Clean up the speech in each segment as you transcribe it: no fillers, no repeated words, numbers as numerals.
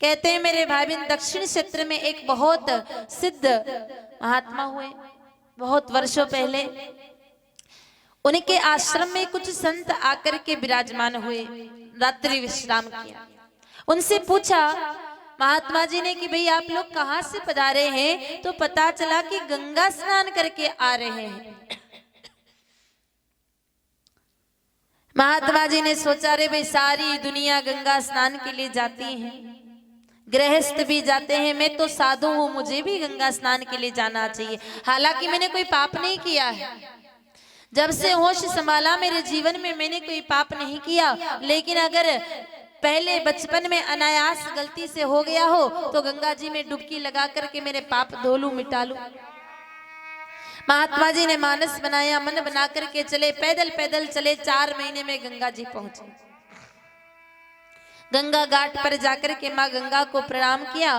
कहते हैं मेरे भाई बहन, दक्षिण क्षेत्र में एक बहुत सिद्ध महात्मा हुए, बहुत वर्षों पहले। उनके आश्रम में कुछ संत आकर के विराजमान हुए, रात्रि विश्राम किया। उनसे पूछा महात्मा जी ने कि भाई आप लोग कहाँ से पधारे हैं? तो पता चला कि गंगा स्नान करके आ रहे हैं। महात्मा जी ने सोचा रे भाई सारी दुनिया गंगा स्नान के लिए जाती है, गृहस्थ भी जाते हैं, मैं तो साधु हूं, मुझे भी गंगा स्नान के लिए जाना चाहिए। हालांकि मैंने कोई पाप नहीं किया है, जब से होश संभाला मेरे जीवन में मैंने कोई पाप नहीं किया, लेकिन अगर पहले बचपन में अनायास गलती से हो गया हो तो गंगा जी में डुबकी लगा करके मेरे पाप धो लूं, मिटा लूं। महात्मा जी ने मानस बनाया, मन बना करके चले, पैदल पैदल चले, 4 महीने में गंगा जी पहुंचे। गंगा घाट पर जाकर के माँ गंगा को प्रणाम किया,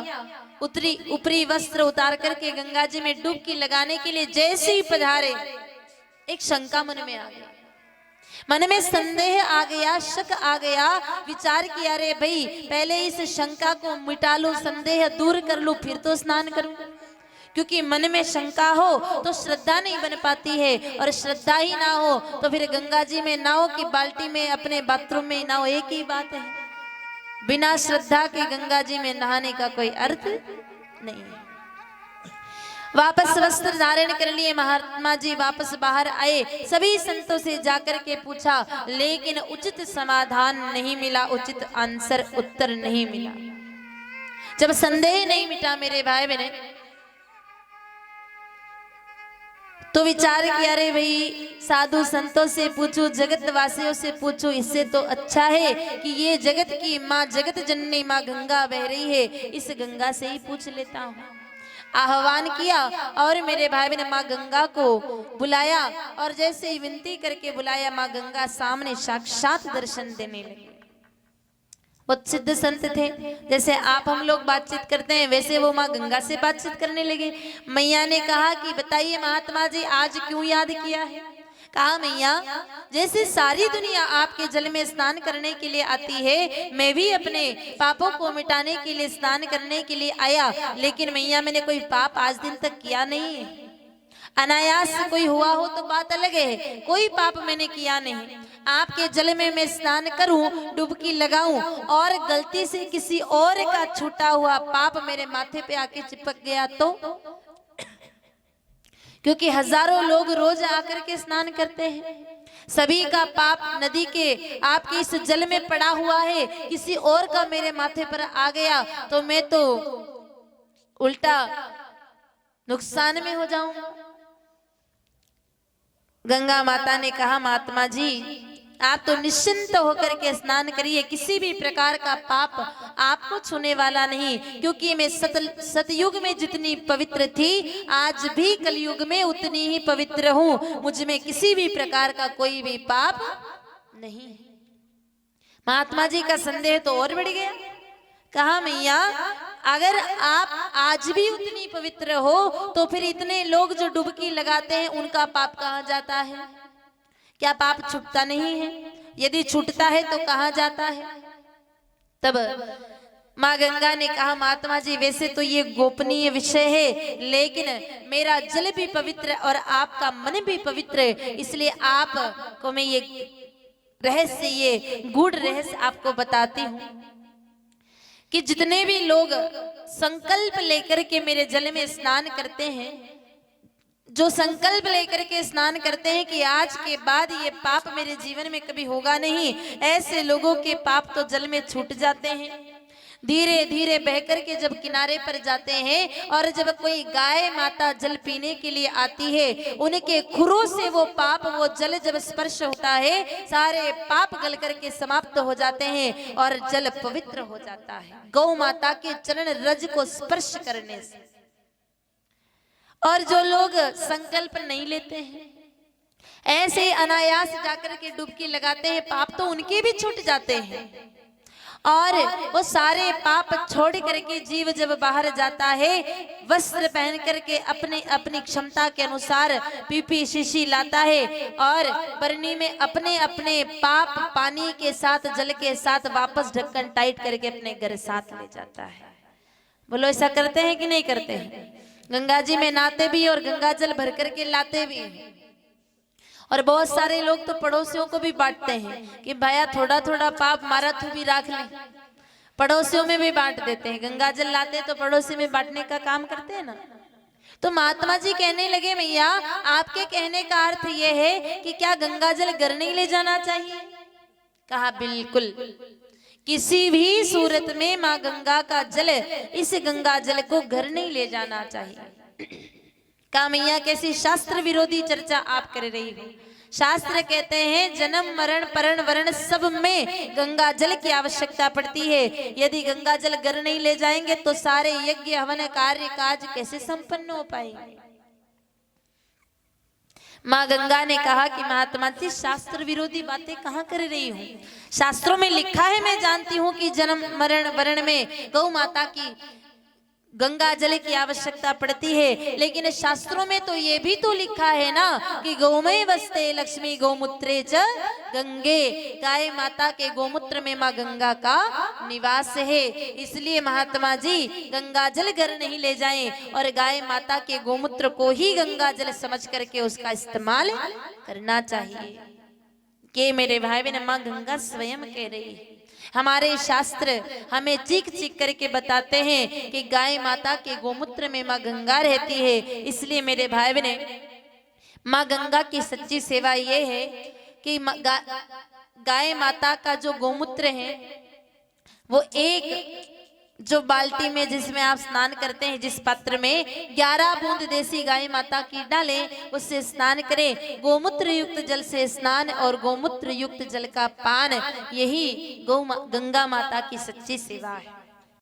ऊपरी वस्त्र उतार करके गंगा जी में डुबकी लगाने के लिए जैसे ही पधारे, एक शंका मन में आ गया, मन में संदेह आ गया, शक आ गया। विचार किया रे भाई पहले इस शंका को मिटा लूं, संदेह दूर कर लूं, फिर तो स्नान करूं। क्योंकि मन में शंका हो तो श्रद्धा नहीं बन पाती है, और श्रद्धा ही ना हो तो फिर गंगा जी में नाओ की बाल्टी में अपने बाथरूम में नाओ, एक ही बात है। बिना श्रद्धा के गंगा जी में नहाने का कोई अर्थ नहीं है। वापस वस्त्र धारण कर लिए महात्मा जी, वापस बाहर आए, सभी संतों से जाकर के पूछा, लेकिन उचित समाधान नहीं मिला, उचित आंसर उत्तर नहीं मिला। जब संदेह नहीं मिटा मेरे भाई बहन, तो विचार किया रे भाई साधु संतों से पूछूं, जगत वासियों से पूछूं, इससे तो अच्छा है कि ये जगत की माँ, जगत जननी माँ गंगा बह रही है, इस गंगा से ही पूछ लेता हूँ। आह्वान किया और मेरे भाई बहन माँ गंगा को बुलाया, और जैसे ही विनती करके बुलाया, माँ गंगा सामने साक्षात दर्शन देने लगी। बहुत सिद्ध संत थे, जैसे आप हम लोग बातचीत करते हैं वैसे वो माँ गंगा से बातचीत करने लगे। मैया ने कहा कि बताइए महात्मा जी आज क्यों याद किया है? कहा मैया जैसे सारी दुनिया आपके जल में स्नान करने के लिए आती है, मैं भी अपने पापों को मिटाने के लिए स्नान करने के लिए आया, लेकिन मैया मैंने कोई पाप आज दिन तक किया नहीं है। अनायास से कोई हुआ हो तो बात अलग है, कोई पाप मैंने किया नहीं। आपके जल में मैं स्नान करूं, डुबकी लगाऊं, और गलती से किसी और का छूटा हुआ पाप मेरे माथे पे आके चिपक गया तो? क्योंकि हजारों लोग रोज आकर के स्नान करते हैं, सभी का पाप नदी के आपके इस जल में पड़ा हुआ है, किसी और का मेरे माथे पर आ गया तो मैं तो उल्टा नुकसान में हो जाऊंगा। गंगा माता ने कहा महात्मा जी आप तो निश्चिंत होकर के स्नान करिए, किसी भी प्रकार का पाप आपको छूने वाला नहीं, क्योंकि मैं सतयुग में जितनी पवित्र थी आज भी कलयुग में उतनी ही पवित्र हूं, मुझ में किसी भी प्रकार का कोई भी पाप नहीं। महात्मा जी का संदेह तो और बढ़ गया। कहा मैया अगर आप आज भी उतनी पवित्र हो तो फिर इतने लोग जो डुबकी लगाते हैं उनका पाप कहाँ जाता है? क्या पाप छूटता नहीं है? यदि छूटता है तो कहाँ जाता है? तब माँ गंगा ने कहा महात्मा जी वैसे तो ये गोपनीय विषय है, लेकिन मेरा जल भी पवित्र और आपका मन भी पवित्र है, इसलिए आपको मैं ये रहस्य, ये गूढ़ रहस्य आपको बताती हूँ कि जितने भी लोग संकल्प लेकर के मेरे जल में स्नान करते हैं, जो संकल्प लेकर के स्नान करते हैं कि आज के बाद ये पाप मेरे जीवन में कभी होगा नहीं, ऐसे लोगों के पाप तो जल में छूट जाते हैं। धीरे धीरे बहकर के जब किनारे पर जाते हैं और जब कोई गाय माता जल पीने के लिए आती है, उनके खुरों से वो पाप, वो जल जब स्पर्श होता है, सारे पाप गल करके समाप्त हो जाते हैं और जल पवित्र हो जाता है गौ माता के चरण रज को स्पर्श करने से। और जो लोग संकल्प नहीं लेते हैं, ऐसे अनायास जाकर के डुबकी लगाते हैं, पाप तो उनके भी छूट जाते हैं। और वो सारे पाप छोड़ करके जीव जब बाहर जाता है, वस्त्र पहन करके अपने अपनी क्षमता के अनुसार पीपी शीशी लाता है और बरनी में अपने अपने पाप पानी के साथ जल के साथ वापस ढक्कन टाइट करके अपने घर साथ ले जाता है। बोलो ऐसा करते हैं कि नहीं करते हैं? गंगा जी में नहाते भी और गंगा जल भर करके लाते भी हैं। और बहुत सारे लोग तो पड़ोसियों को भी बांटते हैं कि भैया थोड़ा थोड़ा पाप मारा तू भी रख ले, पड़ोसियों में भी बांट देते हैं। गंगा जल लाते तो पड़ोसी में बांटने का काम करते हैं ना। तो महात्मा जी कहने लगे भैया आपके कहने का अर्थ यह है कि क्या गंगा जल घर नहीं ले जाना चाहिए? कहा बिल्कुल, किसी भी सूरत में माँ गंगा का जल, इस गंगा जल को घर नहीं ले जाना चाहिए। कहा मैया कैसी शास्त्र विरोधी चर्चा आप कर रही हो? शास्त्र कहते हैं जन्म मरण परण वरण सब में गंगा जल की आवश्यकता पड़ती है। यदि गंगा जल घर नहीं ले जाएंगे तो सारे यज्ञ हवन कार्य काज कैसे संपन्न हो पाएंगे? माँ गंगा ने कहा कि महात्मा जी शास्त्र विरोधी बातें कहाँ कर रही हूँ? शास्त्रों में लिखा है, मैं जानती हूँ कि जन्म मरण वरण में गौ माता की गंगा जल की आवश्यकता पड़ती है, लेकिन शास्त्रों में तो ये भी तो लिखा है ना कि गौमय वस्ते लक्ष्मी गौमूत्रे च गंगे, गाय माता के गोमूत्र में माँ गंगा का निवास है। इसलिए महात्मा जी गंगा जल घर नहीं ले जाएं और गाय माता के गोमूत्र को ही गंगा जल समझ करके उसका इस्तेमाल करना चाहिए। के मेरे भाई बहन, माँ गंगा स्वयं कह रही है। हमारे शास्त्र हमें चीख चीख करके बताते हैं कि गाय माता के गोमूत्र में माँ गंगा रहती है। इसलिए मेरे भाई बहन, माँ गंगा की सच्ची सेवा ये है कि गाय माता का जो गोमूत्र है वो एक जो बाल्टी में जिसमें आप स्नान करते हैं, जिस पात्र में 11 बूंद देसी गाय माता की डालें, उससे स्नान करें। गोमूत्र युक्त जल से स्नान और गोमूत्र युक्त जल का पान, यही गंगा माता की सच्ची सेवा है।